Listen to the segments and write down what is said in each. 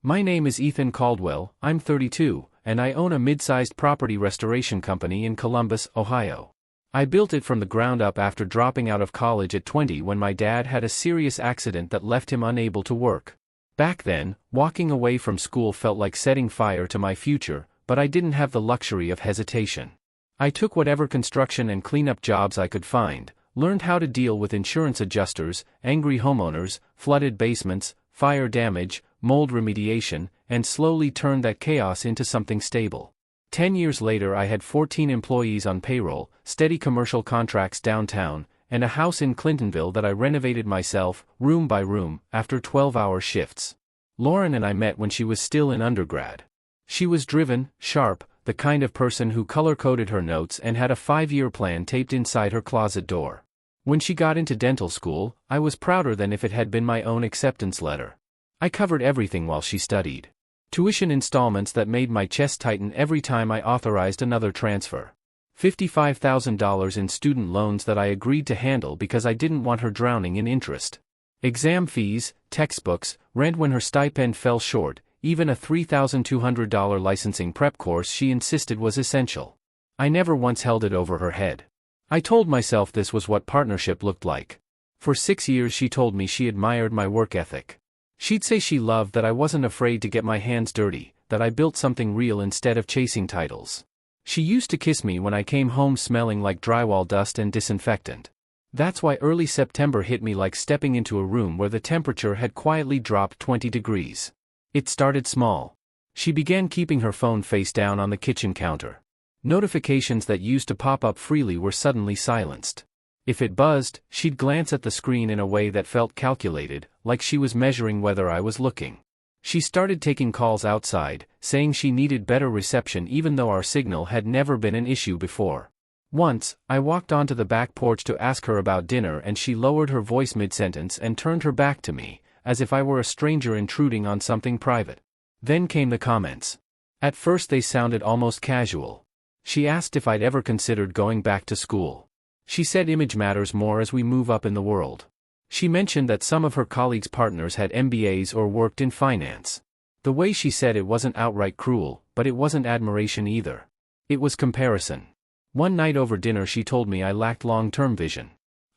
My name is Ethan Caldwell, I'm 32, and I own a mid-sized property restoration company in Columbus, Ohio. I built it from the ground up after dropping out of college at 20 when my dad had a serious accident that left him unable to work. Back then, walking away from school felt like setting fire to my future, but I didn't have the luxury of hesitation. I took whatever construction and cleanup jobs I could find, learned how to deal with insurance adjusters, angry homeowners, flooded basements, fire damage, mold remediation, and slowly turned that chaos into something stable. 10 years later I had 14 employees on payroll, steady commercial contracts downtown, and a house in Clintonville that I renovated myself, room by room, after 12-hour shifts. Lauren and I met when she was still in undergrad. She was driven, sharp, the kind of person who color-coded her notes and had a 5-year plan taped inside her closet door. When she got into dental school, I was prouder than if it had been my own acceptance letter. I covered everything while she studied. Tuition installments that made my chest tighten every time I authorized another transfer. $55,000 in student loans that I agreed to handle because I didn't want her drowning in interest. Exam fees, textbooks, rent when her stipend fell short, even a $3,200 licensing prep course she insisted was essential. I never once held it over her head. I told myself this was what partnership looked like. For 6 years she told me she admired my work ethic. She'd say she loved that I wasn't afraid to get my hands dirty, that I built something real instead of chasing titles. She used to kiss me when I came home smelling like drywall dust and disinfectant. That's why early September hit me like stepping into a room where the temperature had quietly dropped 20 degrees. It started small. She began keeping her phone face down on the kitchen counter. Notifications that used to pop up freely were suddenly silenced. If it buzzed, she'd glance at the screen in a way that felt calculated, like she was measuring whether I was looking. She started taking calls outside, saying she needed better reception even though our signal had never been an issue before. Once, I walked onto the back porch to ask her about dinner and she lowered her voice mid-sentence and turned her back to me, as if I were a stranger intruding on something private. Then came the comments. At first they sounded almost casual. She asked if I'd ever considered going back to school. She said image matters more as we move up in the world. She mentioned that some of her colleagues' partners had MBAs or worked in finance. The way she said it wasn't outright cruel, but it wasn't admiration either. It was comparison. One night over dinner she told me I lacked long-term vision.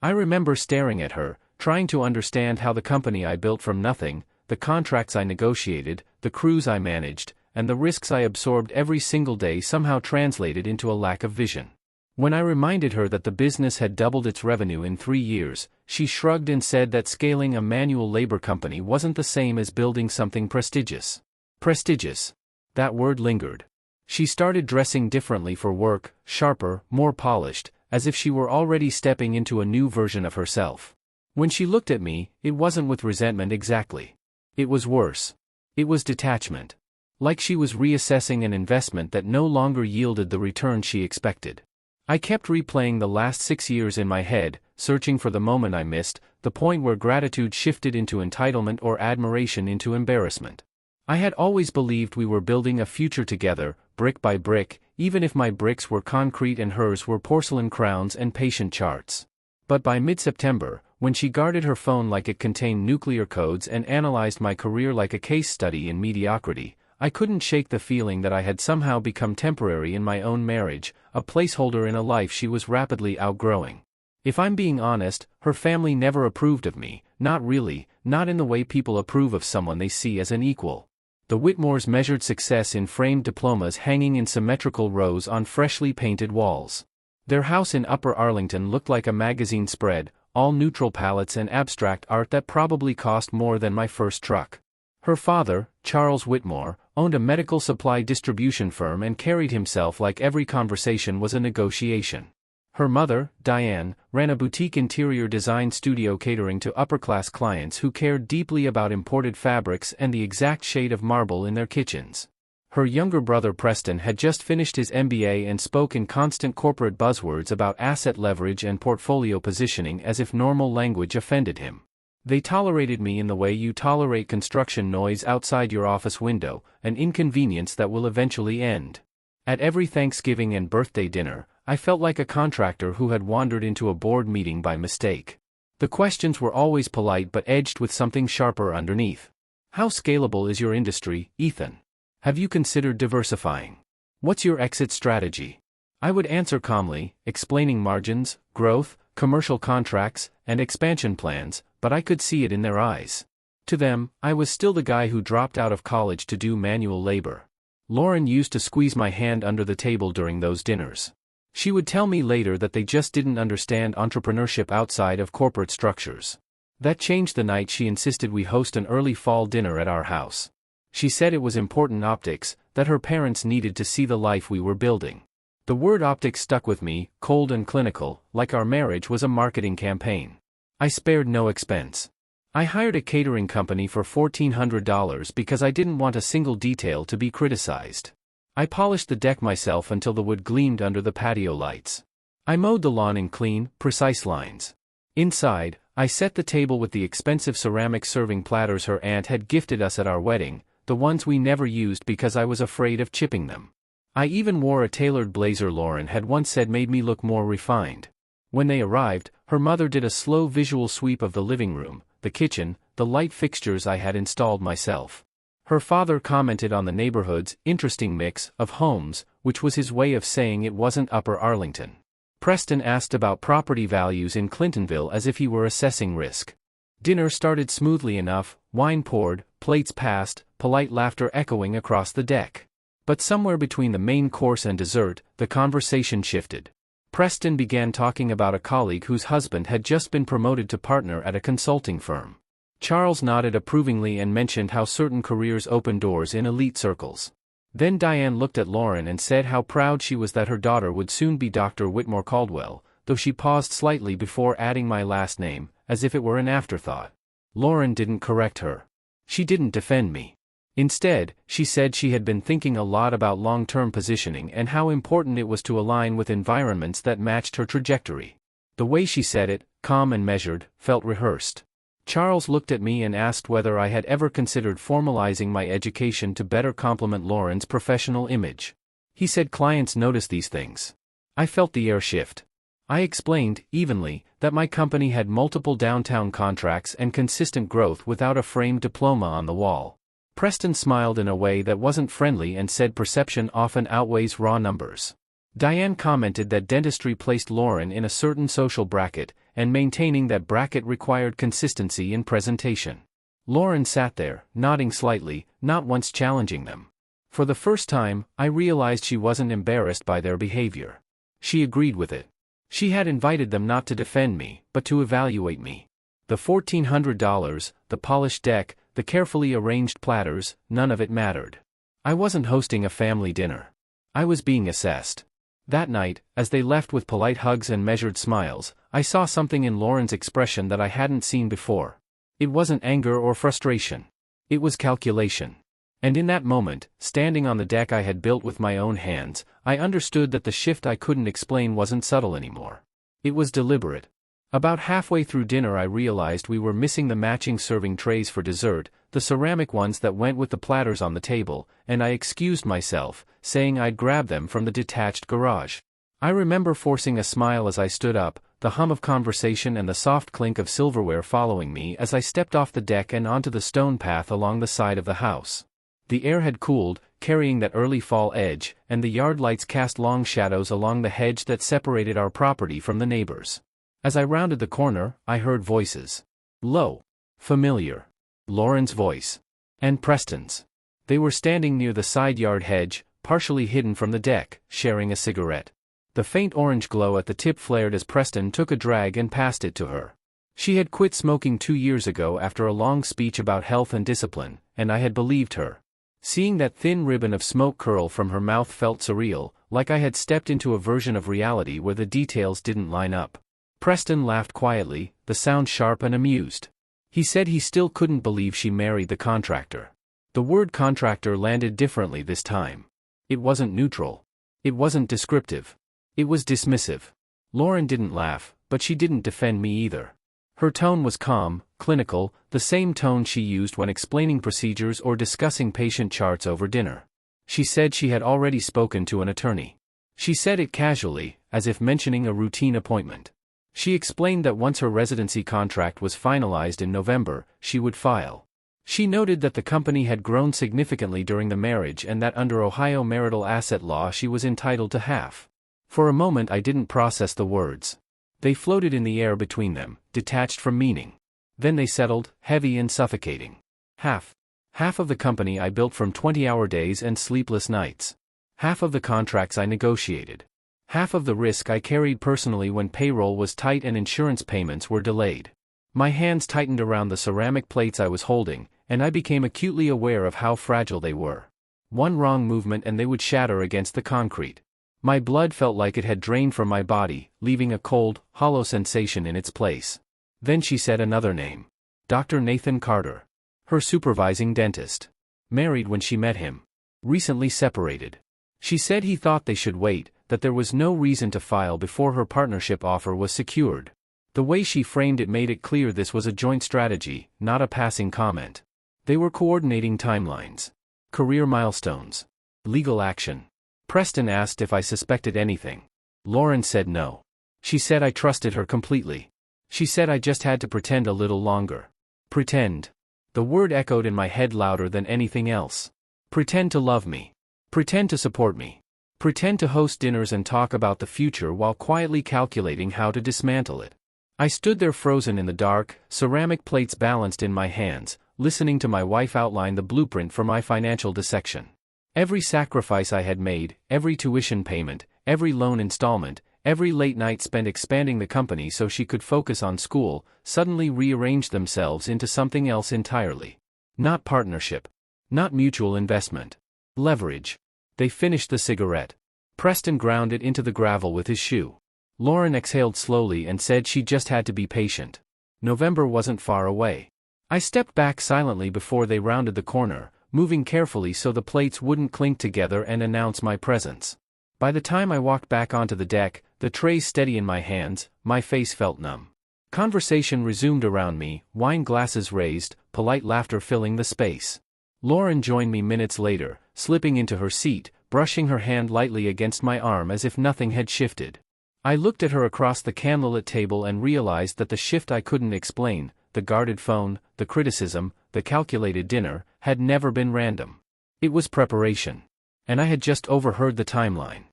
I remember staring at her, trying to understand how the company I built from nothing, the contracts I negotiated, the crews I managed, and the risks I absorbed every single day somehow translated into a lack of vision. When I reminded her that the business had doubled its revenue in 3 years, she shrugged and said that scaling a manual labor company wasn't the same as building something prestigious. Prestigious. That word lingered. She started dressing differently for work, sharper, more polished, as if she were already stepping into a new version of herself. When she looked at me, it wasn't with resentment exactly. It was worse. It was detachment. Like she was reassessing an investment that no longer yielded the return she expected. I kept replaying the last 6 years in my head, searching for the moment I missed, the point where gratitude shifted into entitlement or admiration into embarrassment. I had always believed we were building a future together, brick by brick, even if my bricks were concrete and hers were porcelain crowns and patient charts. But by mid-September, when she guarded her phone like it contained nuclear codes and analyzed my career like a case study in mediocrity, I couldn't shake the feeling that I had somehow become temporary in my own marriage, a placeholder in a life she was rapidly outgrowing. If I'm being honest, her family never approved of me, not really, not in the way people approve of someone they see as an equal. The Whitmores measured success in framed diplomas hanging in symmetrical rows on freshly painted walls. Their house in Upper Arlington looked like a magazine spread, all neutral palettes and abstract art that probably cost more than my first truck. Her father, Charles Whitmore, owned a medical supply distribution firm and carried himself like every conversation was a negotiation. Her mother, Diane, ran a boutique interior design studio catering to upper-class clients who cared deeply about imported fabrics and the exact shade of marble in their kitchens. Her younger brother Preston had just finished his MBA and spoke in constant corporate buzzwords about asset leverage and portfolio positioning as if normal language offended him. They tolerated me in the way you tolerate construction noise outside your office window, an inconvenience that will eventually end. At every Thanksgiving and birthday dinner, I felt like a contractor who had wandered into a board meeting by mistake. The questions were always polite but edged with something sharper underneath. How scalable is your industry, Ethan? Have you considered diversifying? What's your exit strategy? I would answer calmly, explaining margins, growth, commercial contracts, and expansion plans, but I could see it in their eyes. To them, I was still the guy who dropped out of college to do manual labor. Lauren used to squeeze my hand under the table during those dinners. She would tell me later that they just didn't understand entrepreneurship outside of corporate structures. That changed the night she insisted we host an early fall dinner at our house. She said it was important optics, that her parents needed to see the life we were building. The word optics stuck with me, cold and clinical, like our marriage was a marketing campaign. I spared no expense. I hired a catering company for $1,400 because I didn't want a single detail to be criticized. I polished the deck myself until the wood gleamed under the patio lights. I mowed the lawn in clean, precise lines. Inside, I set the table with the expensive ceramic serving platters her aunt had gifted us at our wedding, the ones we never used because I was afraid of chipping them. I even wore a tailored blazer Lauren had once said made me look more refined. When they arrived, her mother did a slow visual sweep of the living room, the kitchen, the light fixtures I had installed myself. Her father commented on the neighborhood's interesting mix of homes, which was his way of saying it wasn't Upper Arlington. Preston asked about property values in Clintonville as if he were assessing risk. Dinner started smoothly enough, wine poured, plates passed, polite laughter echoing across the deck. But somewhere between the main course and dessert, the conversation shifted. Preston began talking about a colleague whose husband had just been promoted to partner at a consulting firm. Charles nodded approvingly and mentioned how certain careers open doors in elite circles. Then Diane looked at Lauren and said how proud she was that her daughter would soon be Dr. Whitmore Caldwell, though she paused slightly before adding my last name, as if it were an afterthought. Lauren didn't correct her. She didn't defend me. Instead, she said she had been thinking a lot about long-term positioning and how important it was to align with environments that matched her trajectory. The way she said it, calm and measured, felt rehearsed. Charles looked at me and asked whether I had ever considered formalizing my education to better complement Lauren's professional image. He said clients notice these things. I felt the air shift. I explained, evenly, that my company had multiple downtown contracts and consistent growth without a framed diploma on the wall. Preston smiled in a way that wasn't friendly and said perception often outweighs raw numbers. Diane commented that dentistry placed Lauren in a certain social bracket, and maintaining that bracket required consistency in presentation. Lauren sat there, nodding slightly, not once challenging them. For the first time, I realized she wasn't embarrassed by their behavior. She agreed with it. She had invited them not to defend me, but to evaluate me. The $1,400, the polished deck, the carefully arranged platters, none of it mattered. I wasn't hosting a family dinner. I was being assessed. That night, as they left with polite hugs and measured smiles, I saw something in Lauren's expression that I hadn't seen before. It wasn't anger or frustration. It was calculation. And in that moment, standing on the deck I had built with my own hands, I understood that the shift I couldn't explain wasn't subtle anymore. It was deliberate. About halfway through dinner I realized we were missing the matching serving trays for dessert, the ceramic ones that went with the platters on the table, and I excused myself, saying I'd grab them from the detached garage. I remember forcing a smile as I stood up, the hum of conversation and the soft clink of silverware following me as I stepped off the deck and onto the stone path along the side of the house. The air had cooled, carrying that early fall edge, and the yard lights cast long shadows along the hedge that separated our property from the neighbors. As I rounded the corner, I heard voices. Low. Familiar. Lauren's voice. And Preston's. They were standing near the side yard hedge, partially hidden from the deck, sharing a cigarette. The faint orange glow at the tip flared as Preston took a drag and passed it to her. She had quit smoking 2 years ago after a long speech about health and discipline, and I had believed her. Seeing that thin ribbon of smoke curl from her mouth felt surreal, like I had stepped into a version of reality where the details didn't line up. Preston laughed quietly, the sound sharp and amused. He said he still couldn't believe she married the contractor. The word contractor landed differently this time. It wasn't neutral. It wasn't descriptive. It was dismissive. Lauren didn't laugh, but she didn't defend me either. Her tone was calm, clinical, the same tone she used when explaining procedures or discussing patient charts over dinner. She said she had already spoken to an attorney. She said it casually, as if mentioning a routine appointment. She explained that once her residency contract was finalized in November, she would file. She noted that the company had grown significantly during the marriage and that under Ohio marital asset law she was entitled to half. For a moment I didn't process the words. They floated in the air between them, detached from meaning. Then they settled, heavy and suffocating. Half. Half of the company I built from 20-hour days and sleepless nights. Half of the contracts I negotiated. Half of the risk I carried personally when payroll was tight and insurance payments were delayed. My hands tightened around the ceramic plates I was holding, and I became acutely aware of how fragile they were. One wrong movement and they would shatter against the concrete. My blood felt like it had drained from my body, leaving a cold, hollow sensation in its place. Then she said another name. Dr. Nathan Carter. Her supervising dentist. Married when she met him. Recently separated. She said he thought they should wait, that there was no reason to file before her partnership offer was secured. The way she framed it made it clear this was a joint strategy, not a passing comment. They were coordinating timelines. Career milestones. Legal action. Preston asked if I suspected anything. Lauren said no. She said I trusted her completely. She said I just had to pretend a little longer. Pretend. The word echoed in my head louder than anything else. Pretend to love me. Pretend to support me. Pretend to host dinners and talk about the future while quietly calculating how to dismantle it. I stood there frozen in the dark, ceramic plates balanced in my hands, listening to my wife outline the blueprint for my financial dissection. Every sacrifice I had made, every tuition payment, every loan installment, every late night spent expanding the company so she could focus on school, suddenly rearranged themselves into something else entirely. Not partnership. Not mutual investment. Leverage. They finished the cigarette. Preston ground it into the gravel with his shoe. Lauren exhaled slowly and said she just had to be patient. November wasn't far away. I stepped back silently before they rounded the corner, moving carefully so the plates wouldn't clink together and announce my presence. By the time I walked back onto the deck, the trays steady in my hands, my face felt numb. Conversation resumed around me, wine glasses raised, polite laughter filling the space. Lauren joined me minutes later, slipping into her seat, brushing her hand lightly against my arm as if nothing had shifted. I looked at her across the candlelit table and realized that the shift I couldn't explain, the guarded phone, the criticism, the calculated dinner, had never been random. It was preparation. And I had just overheard the timeline.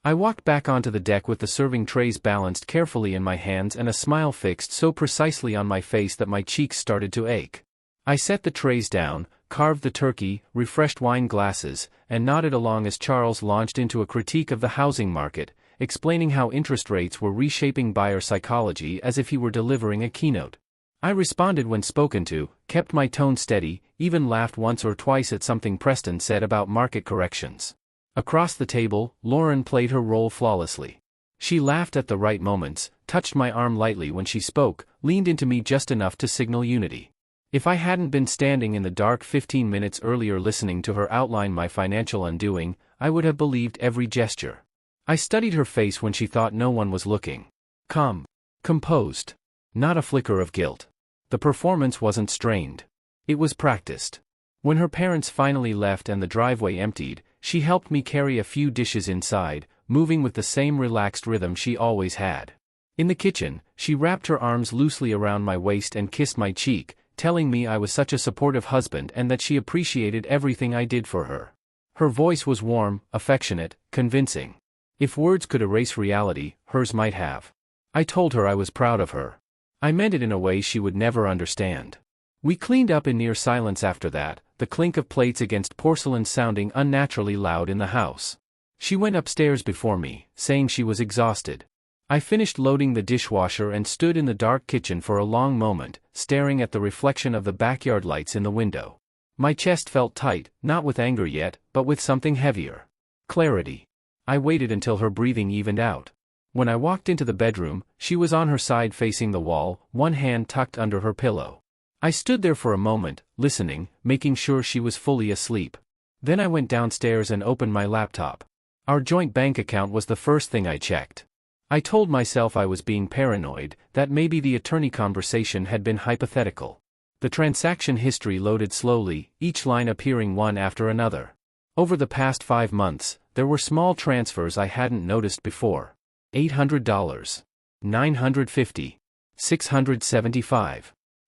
I walked back onto the deck with the serving trays balanced carefully in my hands and a smile fixed so precisely on my face that my cheeks started to ache. I set the trays down, carved the turkey, refreshed wine glasses, and nodded along as Charles launched into a critique of the housing market, explaining how interest rates were reshaping buyer psychology as if he were delivering a keynote. I responded when spoken to, kept my tone steady, even laughed once or twice at something Preston said about market corrections. Across the table, Lauren played her role flawlessly. She laughed at the right moments, touched my arm lightly when she spoke, leaned into me just enough to signal unity. If I hadn't been standing in the dark 15 minutes earlier listening to her outline my financial undoing, I would have believed every gesture. I studied her face when she thought no one was looking. Calm. Composed. Not a flicker of guilt. The performance wasn't strained. It was practiced. When her parents finally left and the driveway emptied, she helped me carry a few dishes inside, moving with the same relaxed rhythm she always had. In the kitchen, she wrapped her arms loosely around my waist and kissed my cheek, telling me I was such a supportive husband and that she appreciated everything I did for her. Her voice was warm, affectionate, convincing. If words could erase reality, hers might have. I told her I was proud of her. I meant it in a way she would never understand. We cleaned up in near silence after that, the clink of plates against porcelain sounding unnaturally loud in the house. She went upstairs before me, saying she was exhausted. I finished loading the dishwasher and stood in the dark kitchen for a long moment, staring at the reflection of the backyard lights in the window. My chest felt tight, not with anger yet, but with something heavier. Clarity. I waited until her breathing evened out. When I walked into the bedroom, she was on her side facing the wall, one hand tucked under her pillow. I stood there for a moment, listening, making sure she was fully asleep. Then I went downstairs and opened my laptop. Our joint bank account was the first thing I checked. I told myself I was being paranoid, that maybe the attorney conversation had been hypothetical. The transaction history loaded slowly, each line appearing one after another. Over the past 5 months, there were small transfers I hadn't noticed before. $800. $950. $675.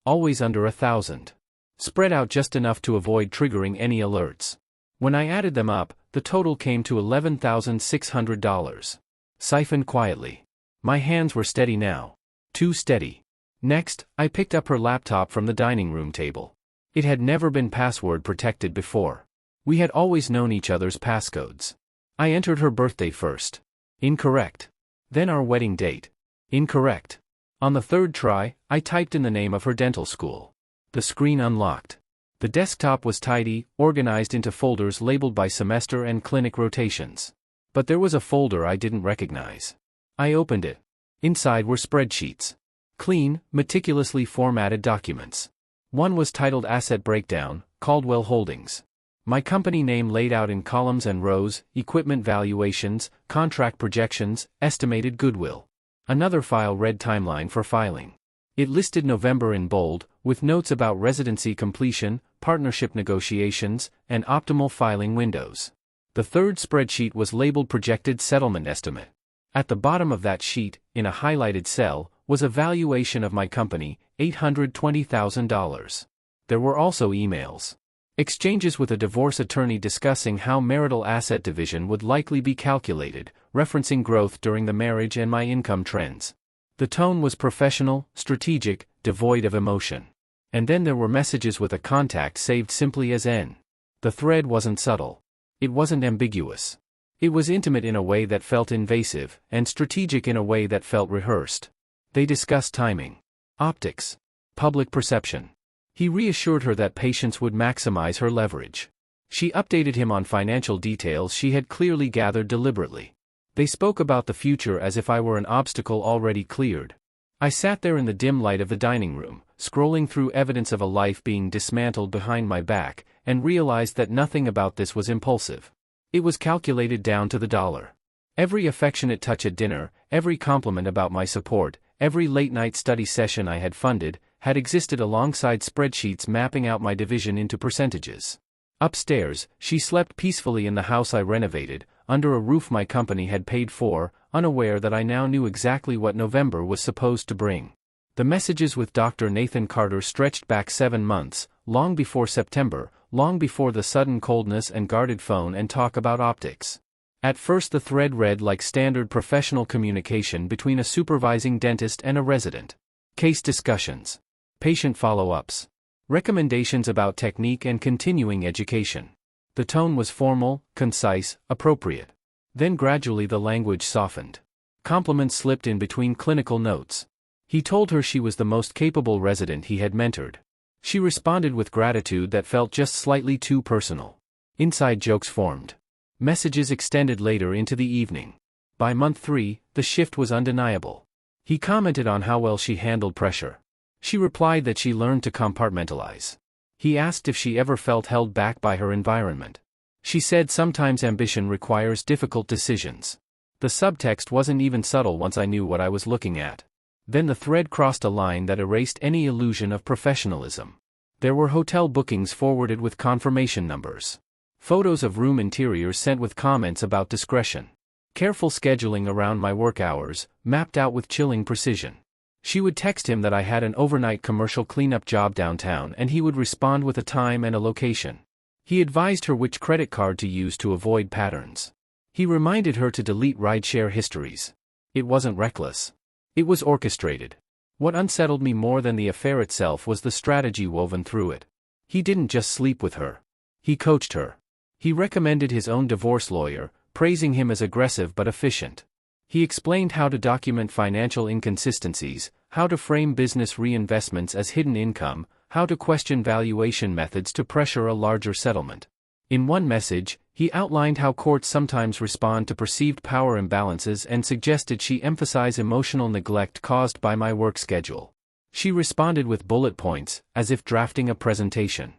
Always under $1,000. spread out just enough to avoid triggering any alerts. When I added them up, the total came to $11,600. Siphoned quietly. My hands were steady now. Too steady. Next, I picked up her laptop from the dining room table. It had never been password protected before. We had always known each other's passcodes. I entered her birthday first. Incorrect. Then our wedding date. Incorrect. On the third try, I typed in the name of her dental school. The screen unlocked. The desktop was tidy, organized into folders labeled by semester and clinic rotations. But there was a folder I didn't recognize. I opened it. Inside were spreadsheets. Clean, meticulously formatted documents. One was titled Asset Breakdown, Caldwell Holdings. My company name laid out in columns and rows, equipment valuations, contract projections, estimated goodwill. Another file read Timeline for filing. It listed November in bold, with notes about residency completion, partnership negotiations, and optimal filing windows. The third spreadsheet was labeled Projected Settlement Estimate. At the bottom of that sheet, in a highlighted cell, was a valuation of my company, $820,000. There were also emails. Exchanges with a divorce attorney discussing how marital asset division would likely be calculated, referencing growth during the marriage and my income trends. The tone was professional, strategic, devoid of emotion. And then there were messages with a contact saved simply as N. The thread wasn't subtle. It wasn't ambiguous. It was intimate in a way that felt invasive, and strategic in a way that felt rehearsed. They discussed timing, optics, public perception. He reassured her that patience would maximize her leverage. She updated him on financial details she had clearly gathered deliberately. They spoke about the future as if I were an obstacle already cleared. I sat there in the dim light of the dining room, scrolling through evidence of a life being dismantled behind my back, and realized that nothing about this was impulsive. It was calculated down to the dollar. Every affectionate touch at dinner, every compliment about my support, every late-night study session I had funded, had existed alongside spreadsheets mapping out my division into percentages. Upstairs, she slept peacefully in the house I renovated, under a roof my company had paid for, unaware that I now knew exactly what November was supposed to bring. The messages with Dr. Nathan Carter stretched back 7 months, long before September, long before the sudden coldness and guarded phone and talk about optics. At first the thread read like standard professional communication between a supervising dentist and a resident. Case discussions. Patient follow-ups. Recommendations about technique and continuing education. The tone was formal, concise, appropriate. Then gradually the language softened. Compliments slipped in between clinical notes. He told her she was the most capable resident he had mentored. She responded with gratitude that felt just slightly too personal. Inside jokes formed. Messages extended later into the evening. By month 3, the shift was undeniable. He commented on how well she handled pressure. She replied that she learned to compartmentalize. He asked if she ever felt held back by her environment. She said sometimes ambition requires difficult decisions. The subtext wasn't even subtle once I knew what I was looking at. Then the thread crossed a line that erased any illusion of professionalism. There were hotel bookings forwarded with confirmation numbers. Photos of room interiors sent with comments about discretion. Careful scheduling around my work hours, mapped out with chilling precision. She would text him that I had an overnight commercial cleanup job downtown and he would respond with a time and a location. He advised her which credit card to use to avoid patterns. He reminded her to delete rideshare histories. It wasn't reckless. It was orchestrated. What unsettled me more than the affair itself was the strategy woven through it. He didn't just sleep with her. He coached her. He recommended his own divorce lawyer, praising him as aggressive but efficient. He explained how to document financial inconsistencies, how to frame business reinvestments as hidden income, how to question valuation methods to pressure a larger settlement. In one message, he outlined how courts sometimes respond to perceived power imbalances and suggested she emphasize emotional neglect caused by my work schedule. She responded with bullet points, as if drafting a presentation.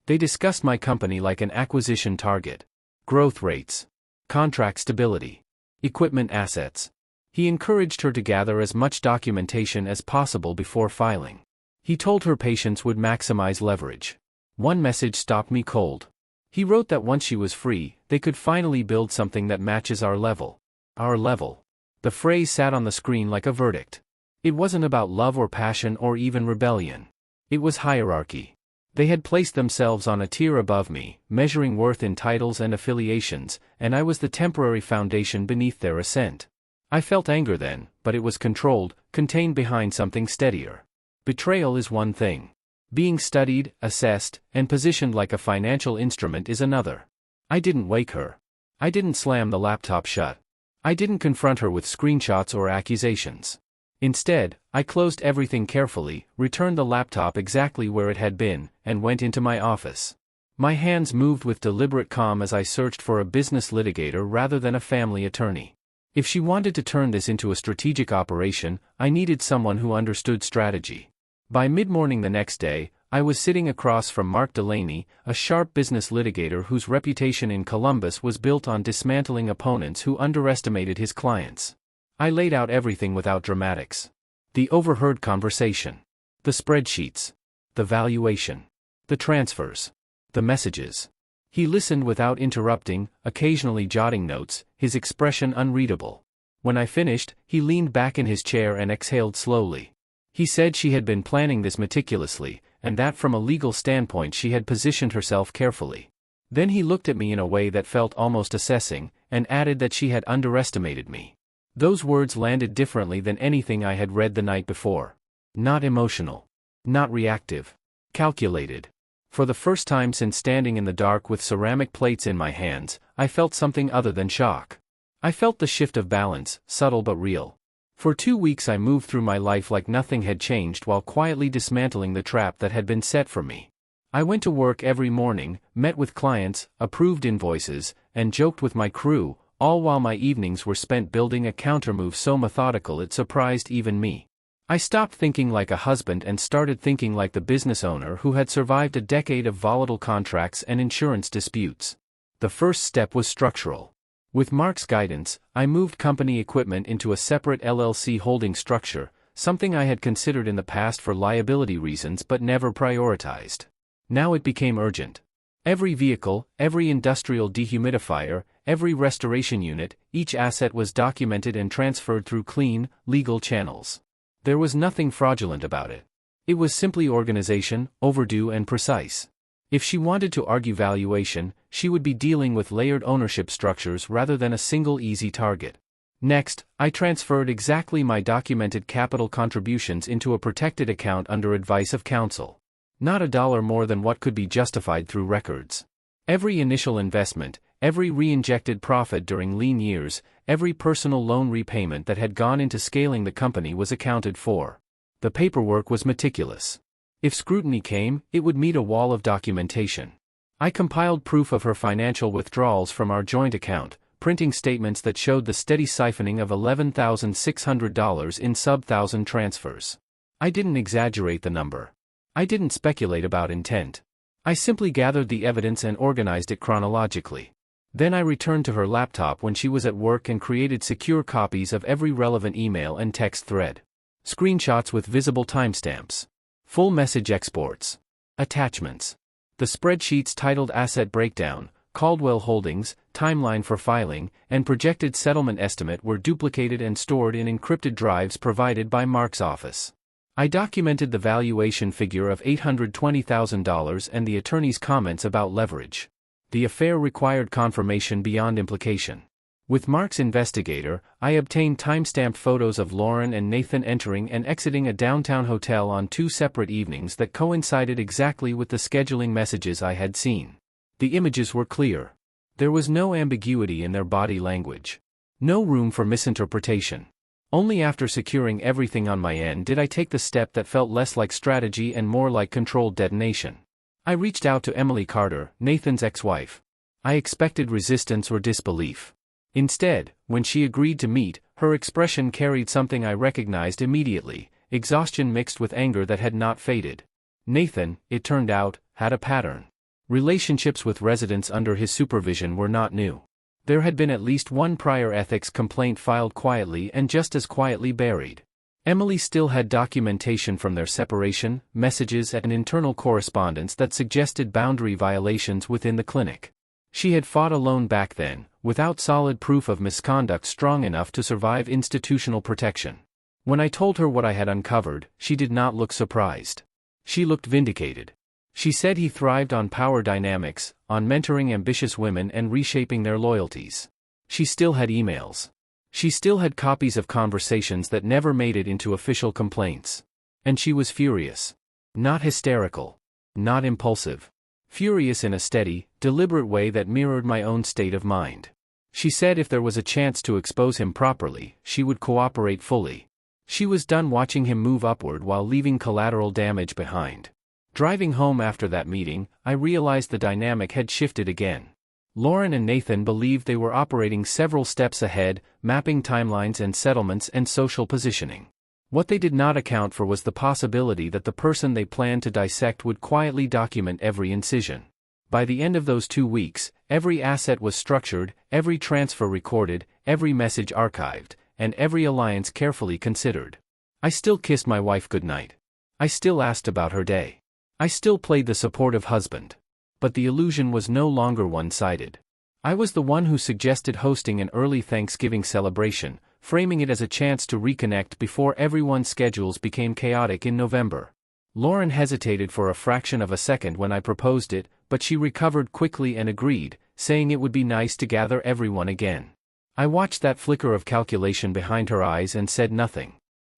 They discussed my company like an acquisition target. Growth rates. Contract stability. Equipment assets. He encouraged her to gather as much documentation as possible before filing. He told her patience would maximize leverage. One message stopped me cold. He wrote that once she was free, they could finally build something that matches our level. Our level. The phrase sat on the screen like a verdict. It wasn't about love or passion or even rebellion. It was hierarchy. They had placed themselves on a tier above me, measuring worth in titles and affiliations, and I was the temporary foundation beneath their ascent. I felt anger then, but it was controlled, contained behind something steadier. Betrayal is one thing. Being studied, assessed, and positioned like a financial instrument is another. I didn't wake her. I didn't slam the laptop shut. I didn't confront her with screenshots or accusations. Instead, I closed everything carefully, returned the laptop exactly where it had been, and went into my office. My hands moved with deliberate calm as I searched for a business litigator rather than a family attorney. If she wanted to turn this into a strategic operation, I needed someone who understood strategy. By mid-morning the next day, I was sitting across from Mark Delaney, a sharp business litigator whose reputation in Columbus was built on dismantling opponents who underestimated his clients. I laid out everything without dramatics. The overheard conversation. The spreadsheets. The valuation. The transfers. The messages. He listened without interrupting, occasionally jotting notes, his expression unreadable. When I finished, he leaned back in his chair and exhaled slowly. He said she had been planning this meticulously, and that from a legal standpoint she had positioned herself carefully. Then he looked at me in a way that felt almost assessing, and added that she had underestimated me. Those words landed differently than anything I had read the night before. Not emotional. Not reactive. Calculated. For the first time since standing in the dark with ceramic plates in my hands, I felt something other than shock. I felt the shift of balance, subtle but real. For 2 weeks I moved through my life like nothing had changed while quietly dismantling the trap that had been set for me. I went to work every morning, met with clients, approved invoices, and joked with my crew, all while my evenings were spent building a countermove so methodical it surprised even me. I stopped thinking like a husband and started thinking like the business owner who had survived a decade of volatile contracts and insurance disputes. The first step was structural. With Mark's guidance, I moved company equipment into a separate LLC holding structure, something I had considered in the past for liability reasons but never prioritized. Now it became urgent. Every vehicle, every industrial dehumidifier, every restoration unit, each asset was documented and transferred through clean, legal channels. There was nothing fraudulent about it. It was simply organization, overdue and precise. If she wanted to argue valuation, she would be dealing with layered ownership structures rather than a single easy target. Next, I transferred exactly my documented capital contributions into a protected account under advice of counsel. Not $1 more than what could be justified through records. Every initial investment, every reinjected profit during lean years, every personal loan repayment that had gone into scaling the company was accounted for. The paperwork was meticulous. If scrutiny came, it would meet a wall of documentation. I compiled proof of her financial withdrawals from our joint account, printing statements that showed the steady siphoning of $11,600 in sub-thousand transfers. I didn't exaggerate the number. I didn't speculate about intent. I simply gathered the evidence and organized it chronologically. Then I returned to her laptop when she was at work and created secure copies of every relevant email and text thread. Screenshots with visible timestamps. Full message exports. Attachments. The spreadsheets titled Asset Breakdown, Caldwell Holdings, Timeline for Filing, and Projected Settlement Estimate were duplicated and stored in encrypted drives provided by Mark's office. I documented the valuation figure of $820,000 and the attorney's comments about leverage. The affair required confirmation beyond implication. With Mark's investigator, I obtained timestamped photos of Lauren and Nathan entering and exiting a downtown hotel on 2 separate evenings that coincided exactly with the scheduling messages I had seen. The images were clear. There was no ambiguity in their body language. No room for misinterpretation. Only after securing everything on my end did I take the step that felt less like strategy and more like controlled detonation. I reached out to Emily Carter, Nathan's ex-wife. I expected resistance or disbelief. Instead, when she agreed to meet, her expression carried something I recognized immediately, exhaustion mixed with anger that had not faded. Nathan, it turned out, had a pattern. Relationships with residents under his supervision were not new. There had been at least one prior ethics complaint filed quietly and just as quietly buried. Emily still had documentation from their separation, messages and internal correspondence that suggested boundary violations within the clinic. She had fought alone back then, without solid proof of misconduct strong enough to survive institutional protection. When I told her what I had uncovered, she did not look surprised. She looked vindicated. She said he thrived on power dynamics, on mentoring ambitious women and reshaping their loyalties. She still had emails. She still had copies of conversations that never made it into official complaints. And she was furious. Not hysterical. Not impulsive. Furious in a steady, deliberate way that mirrored my own state of mind. She said if there was a chance to expose him properly, she would cooperate fully. She was done watching him move upward while leaving collateral damage behind. Driving home after that meeting, I realized the dynamic had shifted again. Lauren and Nathan believed they were operating several steps ahead, mapping timelines and settlements and social positioning. What they did not account for was the possibility that the person they planned to dissect would quietly document every incision. By the end of those 2 weeks, every asset was structured, every transfer recorded, every message archived, and every alliance carefully considered. I still kissed my wife goodnight. I still asked about her day. I still played the supportive husband. But the illusion was no longer one-sided. I was the one who suggested hosting an early Thanksgiving celebration, framing it as a chance to reconnect before everyone's schedules became chaotic in November. Lauren hesitated for a fraction of a second when I proposed it, but she recovered quickly and agreed, saying it would be nice to gather everyone again. I watched that flicker of calculation behind her eyes and said nothing.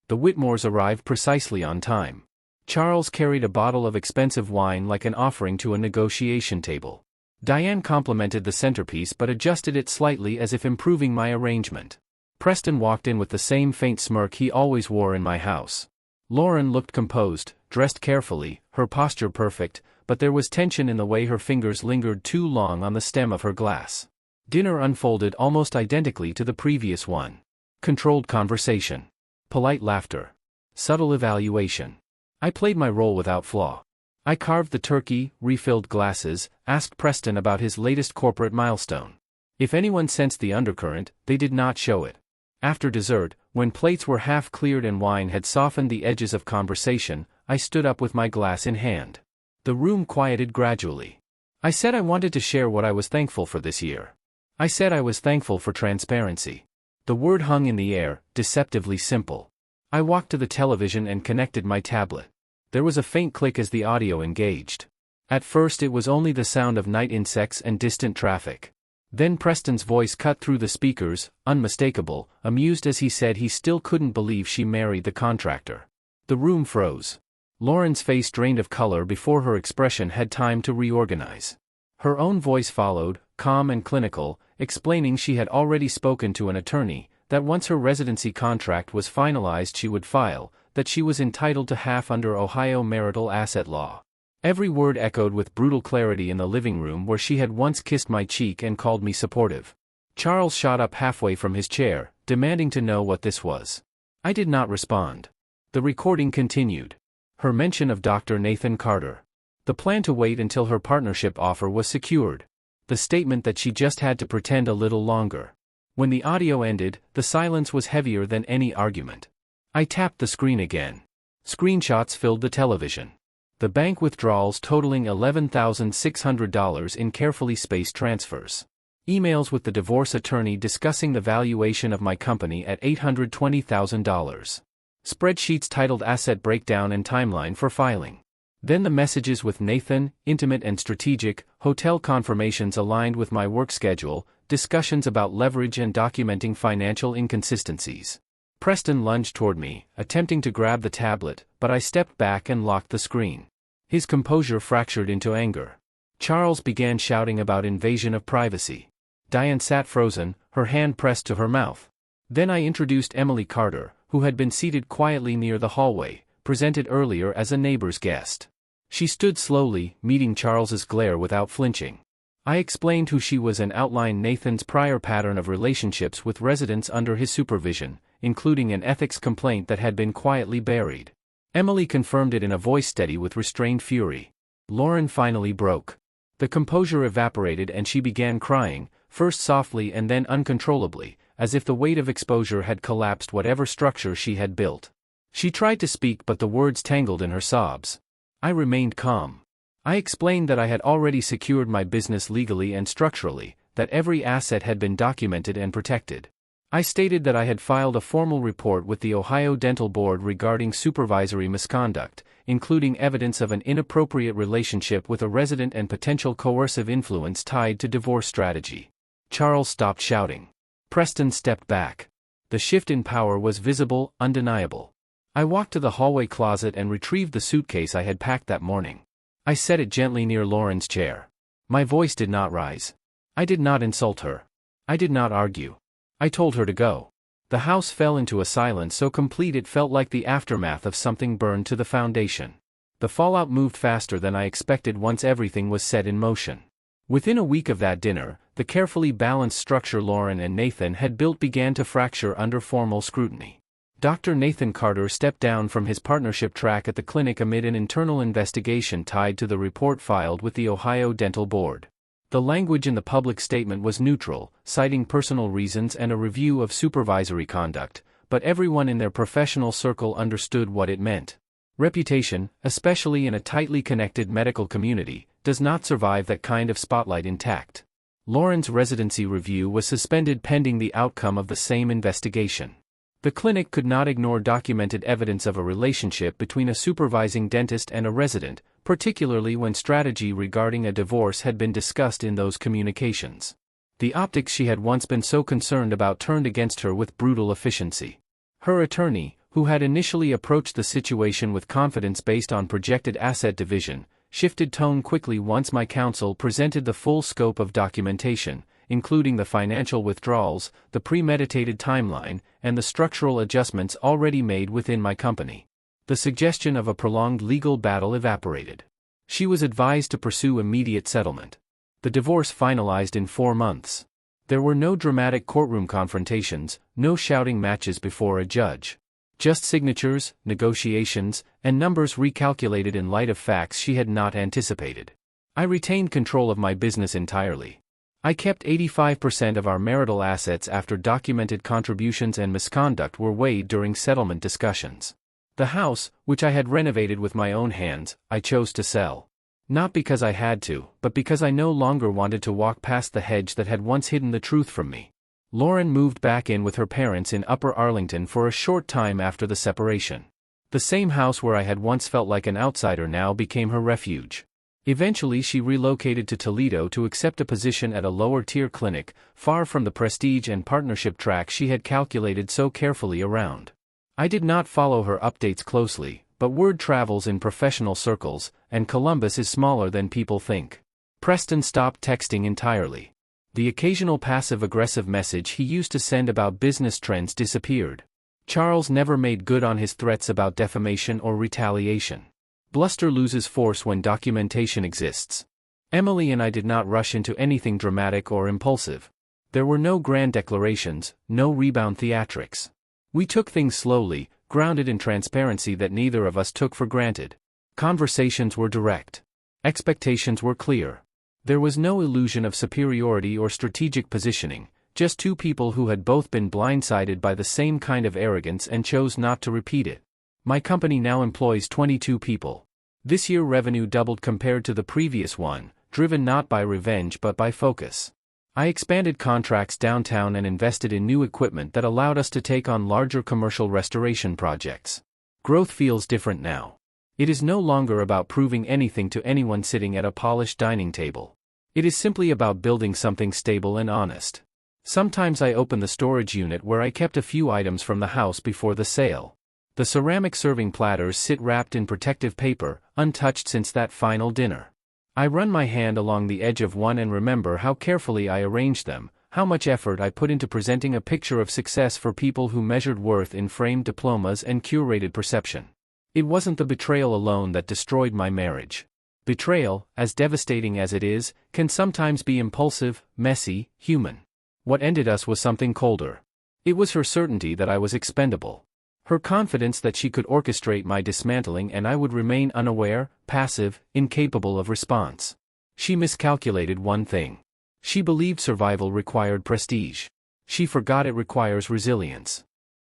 The Whitmores arrived precisely on time. Charles carried a bottle of expensive wine like an offering to a negotiation table. Diane complimented the centerpiece but adjusted it slightly as if improving my arrangement. Preston walked in with the same faint smirk he always wore in my house. Lauren looked composed, dressed carefully, her posture perfect, but there was tension in the way her fingers lingered too long on the stem of her glass. Dinner unfolded almost identically to the previous one. Controlled conversation. Polite laughter. Subtle evaluation. I played my role without flaw. I carved the turkey, refilled glasses, asked Preston about his latest corporate milestone. If anyone sensed the undercurrent, they did not show it. After dessert, when plates were half cleared and wine had softened the edges of conversation, I stood up with my glass in hand. The room quieted gradually. I said I wanted to share what I was thankful for this year. I said I was thankful for transparency. The word hung in the air, deceptively simple. I walked to the television and connected my tablet. There was a faint click as the audio engaged. At first it was only the sound of night insects and distant traffic. Then Preston's voice cut through the speakers, unmistakable, amused as he said he still couldn't believe she married the contractor. The room froze. Lauren's face drained of color before her expression had time to reorganize. Her own voice followed, calm and clinical, explaining she had already spoken to an attorney, that once her residency contract was finalized she would file, that she was entitled to half under Ohio marital asset law. Every word echoed with brutal clarity in the living room where she had once kissed my cheek and called me supportive. Charles shot up halfway from his chair, demanding to know what this was. I did not respond. The recording continued. Her mention of Dr. Nathan Carter. The plan to wait until her partnership offer was secured. The statement that she just had to pretend a little longer. When the audio ended, the silence was heavier than any argument. I tapped the screen again. Screenshots filled the television. The bank withdrawals totaling $11,600 in carefully spaced transfers. Emails with the divorce attorney discussing the valuation of my company at $820,000. Spreadsheets titled Asset Breakdown and Timeline for filing. Then the messages with Nathan, intimate and strategic, hotel confirmations aligned with my work schedule, discussions about leverage and documenting financial inconsistencies. Preston lunged toward me, attempting to grab the tablet, but I stepped back and locked the screen. His composure fractured into anger. Charles began shouting about invasion of privacy. Diane sat frozen, her hand pressed to her mouth. Then I introduced Emily Carter, who had been seated quietly near the hallway, presented earlier as a neighbor's guest. She stood slowly, meeting Charles's glare without flinching. I explained who she was and outlined Nathan's prior pattern of relationships with residents under his supervision, including an ethics complaint that had been quietly buried. Emily confirmed it in a voice steady with restrained fury. Lauren finally broke. The composure evaporated and she began crying, first softly and then uncontrollably, as if the weight of exposure had collapsed whatever structure she had built. She tried to speak but the words tangled in her sobs. I remained calm. I explained that I had already secured my business legally and structurally, that every asset had been documented and protected. I stated that I had filed a formal report with the Ohio Dental Board regarding supervisory misconduct, including evidence of an inappropriate relationship with a resident and potential coercive influence tied to divorce strategy. Charles stopped shouting. Preston stepped back. The shift in power was visible, undeniable. I walked to the hallway closet and retrieved the suitcase I had packed that morning. I set it gently near Lauren's chair. My voice did not rise. I did not insult her. I did not argue. I told her to go. The house fell into a silence so complete it felt like the aftermath of something burned to the foundation. The fallout moved faster than I expected once everything was set in motion. Within a week of that dinner, the carefully balanced structure Lauren and Nathan had built began to fracture under formal scrutiny. Dr. Nathan Carter stepped down from his partnership track at the clinic amid an internal investigation tied to the report filed with the Ohio Dental Board. The language in the public statement was neutral, citing personal reasons and a review of supervisory conduct, but everyone in their professional circle understood what it meant. Reputation, especially in a tightly connected medical community, does not survive that kind of spotlight intact. Lauren's residency review was suspended pending the outcome of the same investigation. The clinic could not ignore documented evidence of a relationship between a supervising dentist and a resident, particularly when strategy regarding a divorce had been discussed in those communications. The optics she had once been so concerned about turned against her with brutal efficiency. Her attorney, who had initially approached the situation with confidence based on projected asset division, shifted tone quickly once my counsel presented the full scope of documentation, including the financial withdrawals, the premeditated timeline, and the structural adjustments already made within my company. The suggestion of a prolonged legal battle evaporated. She was advised to pursue immediate settlement. The divorce finalized in 4 months. There were no dramatic courtroom confrontations, no shouting matches before a judge. Just signatures, negotiations, and numbers recalculated in light of facts she had not anticipated. I retained control of my business entirely. I kept 85% of our marital assets after documented contributions and misconduct were weighed during settlement discussions. The house, which I had renovated with my own hands, I chose to sell. Not because I had to, but because I no longer wanted to walk past the hedge that had once hidden the truth from me. Lauren moved back in with her parents in Upper Arlington for a short time after the separation. The same house where I had once felt like an outsider now became her refuge. Eventually she relocated to Toledo to accept a position at a lower-tier clinic, far from the prestige and partnership track she had calculated so carefully around. I did not follow her updates closely, but word travels in professional circles, and Columbus is smaller than people think. Preston stopped texting entirely. The occasional passive-aggressive message he used to send about business trends disappeared. Charles never made good on his threats about defamation or retaliation. Bluster loses force when documentation exists. Emily and I did not rush into anything dramatic or impulsive. There were no grand declarations, no rebound theatrics. We took things slowly, grounded in transparency that neither of us took for granted. Conversations were direct. Expectations were clear. There was no illusion of superiority or strategic positioning, just two people who had both been blindsided by the same kind of arrogance and chose not to repeat it. My company now employs 22 people. This year revenue doubled compared to the previous one, driven not by revenge but by focus. I expanded contracts downtown and invested in new equipment that allowed us to take on larger commercial restoration projects. Growth feels different now. It is no longer about proving anything to anyone sitting at a polished dining table. It is simply about building something stable and honest. Sometimes I open the storage unit where I kept a few items from the house before the sale. The ceramic serving platters sit wrapped in protective paper, untouched since that final dinner. I run my hand along the edge of one and remember how carefully I arranged them, how much effort I put into presenting a picture of success for people who measured worth in framed diplomas and curated perception. It wasn't the betrayal alone that destroyed my marriage. Betrayal, as devastating as it is, can sometimes be impulsive, messy, human. What ended us was something colder. It was her certainty that I was expendable. Her confidence that she could orchestrate my dismantling and I would remain unaware, passive, incapable of response. She miscalculated one thing. She believed survival required prestige. She forgot it requires resilience.